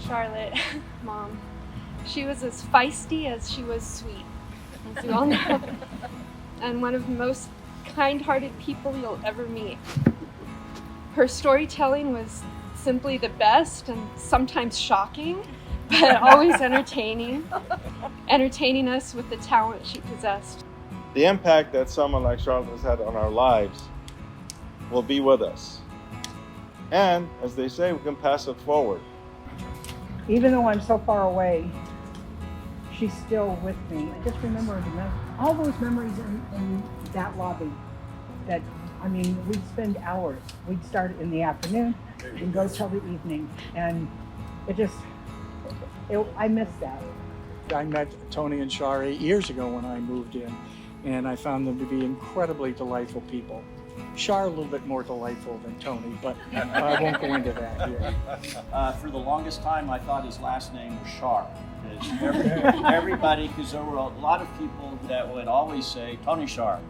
Charlotte, Mom. She was as feisty as she was sweet, as you all know, and one of the most kind-hearted people you'll ever meet. Her storytelling was simply the best and sometimes shocking, but always entertaining us with the talent she possessed. The impact that someone like Charlotte has had on our lives will be with us. And, as they say, we can pass it forward. Even though I'm so far away, she's still with me. I just remember all those memories in that lobby. That, I mean, we'd spend hours. We'd start in the afternoon and go till the evening. And I miss that. I met Tony and Shari years ago when I moved in, and I found them to be incredibly delightful people. Shar a little bit more delightful than Tony, but I won't go into that here. For the longest time, I thought his last name was Shar. Everybody, because there were a lot of people that would always say, Tony Shar,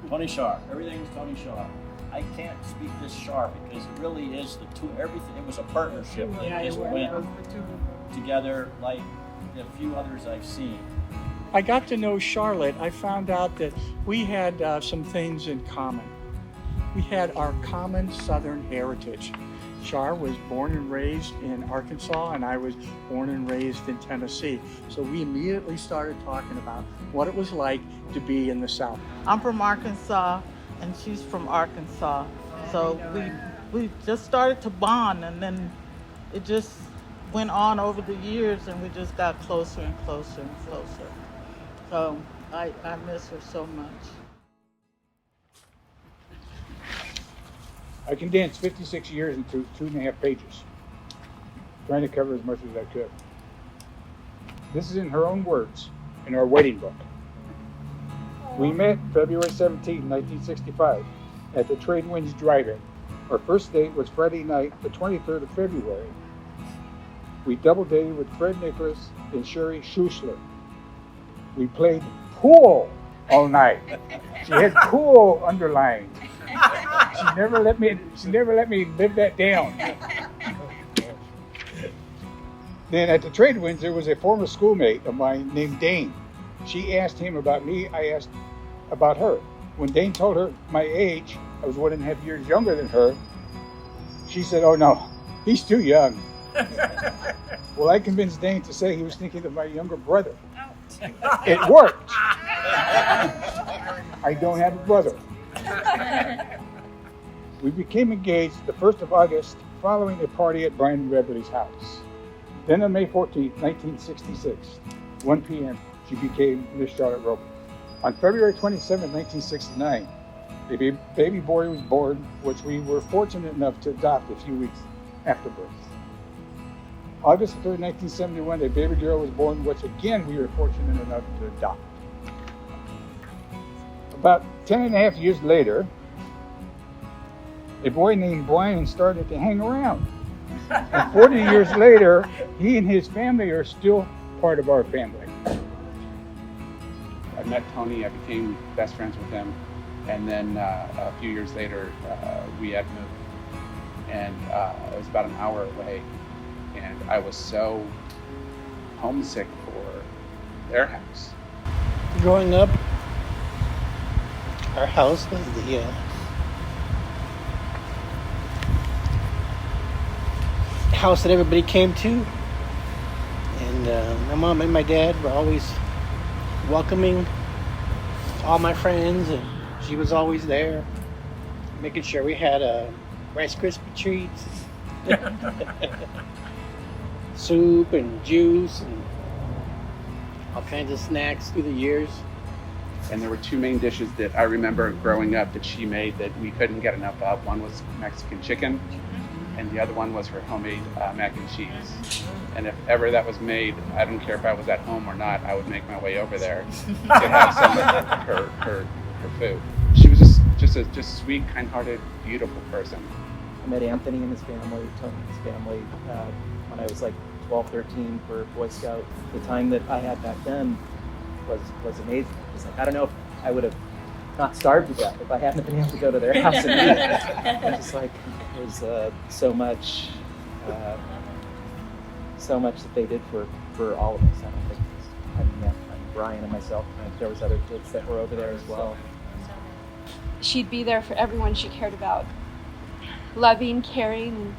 Tony Shar, everything's Tony Shar. I can't speak this Shar because it really is the two, everything, it was a partnership that just went together like the few others I've seen. I got to know Charlotte. I found out that we had some things in common. We had our common Southern heritage. Char was born and raised in Arkansas, and I was born and raised in Tennessee. So we immediately started talking about what it was like to be in the South. I'm from Arkansas, and she's from Arkansas. So we just started to bond, and then it just went on over the years, and we just got closer and closer and closer. So I miss her so much. I condensed 56 years into 2.5 pages, trying to cover as much as I could. This is in her own words, in our wedding book. We met February 17, 1965, at the Trade Winds Drive-In. Our first date was Friday night, the 23rd of February. We double dated with Fred Nicholas and Sherry Schussler. We played pool all night. She had pool underlined. She never let me live that down. Then at the Trade Winds, there was a former schoolmate of mine named Dane. She asked him about me, I asked about her. When Dane told her my age, I was 1.5 years younger than her, she said, "Oh no, he's too young." Well, I convinced Dane to say he was thinking of my younger brother. It worked. I don't have a brother. We became engaged the 1st of August following a party at Brian Beverly's house. Then on May 14, 1966, 1 p.m., she became Miss Charlotte Roper. On February 27, 1969, a baby boy was born, which we were fortunate enough to adopt a few weeks after birth. August 3, 1971, a baby girl was born, which again we were fortunate enough to adopt. About 10.5 years later, a boy named Brian started to hang around. And 40 years later, he and his family are still part of our family. I met Tony, I became best friends with him, and then a few years later, we had moved. And it was about an hour away, and I was so homesick for their house. Growing up, our house was the house that everybody came to, and my mom and my dad were always welcoming all my friends, and she was always there making sure we had Rice Krispie treats, soup and juice and all kinds of snacks through the years. And there were two main dishes that I remember growing up that she made that we couldn't get enough of. One was Mexican chicken, and the other one was her homemade mac and cheese. And if ever that was made, I don't care if I was at home or not, I would make my way over there to have some of her food. She was just a sweet, kind-hearted, beautiful person. I met Anthony and his family, Tony and his family, when I was like 12, 13 for Boy Scout. The time that I had back then was amazing. It's like, I don't know if I would have not starved to death if I hadn't been able to go to their house and eat. It's just like, there's so much so much that they did for all of us. I don't think Brian and myself, and there was other kids that were over there as well. She'd be there for everyone she cared about. Loving, caring, and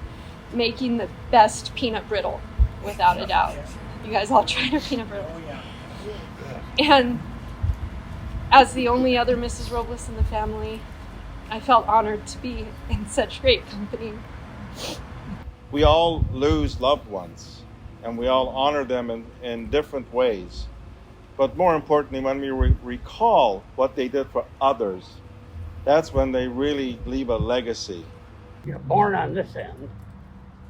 making the best peanut brittle, without a doubt. You guys all tried her peanut brittle. And as the only other Mrs. Robles in the family, I felt honored to be in such great company. We all lose loved ones, and we all honor them in different ways. But more importantly, when we recall what they did for others, that's when they really leave a legacy. You're born on this end,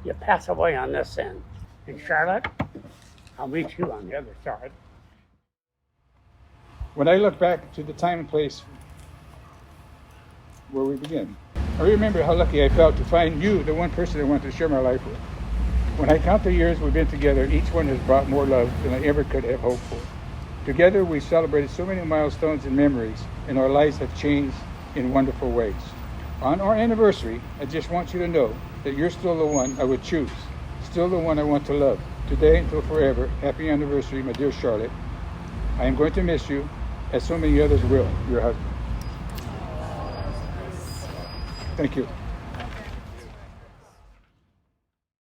you pass away on this end. And Charlotte, I'll meet you on the other side. When I look back to the time and place where we began, I remember how lucky I felt to find you, the one person I wanted to share my life with. When I count the years we've been together, each one has brought more love than I ever could have hoped for. Together, we celebrated so many milestones and memories, and our lives have changed in wonderful ways. On our anniversary, I just want you to know that you're still the one I would choose, still the one I want to love. Today until forever, happy anniversary, my dear Charlotte. I am going to miss you, as so many others will, your husband. Thank you.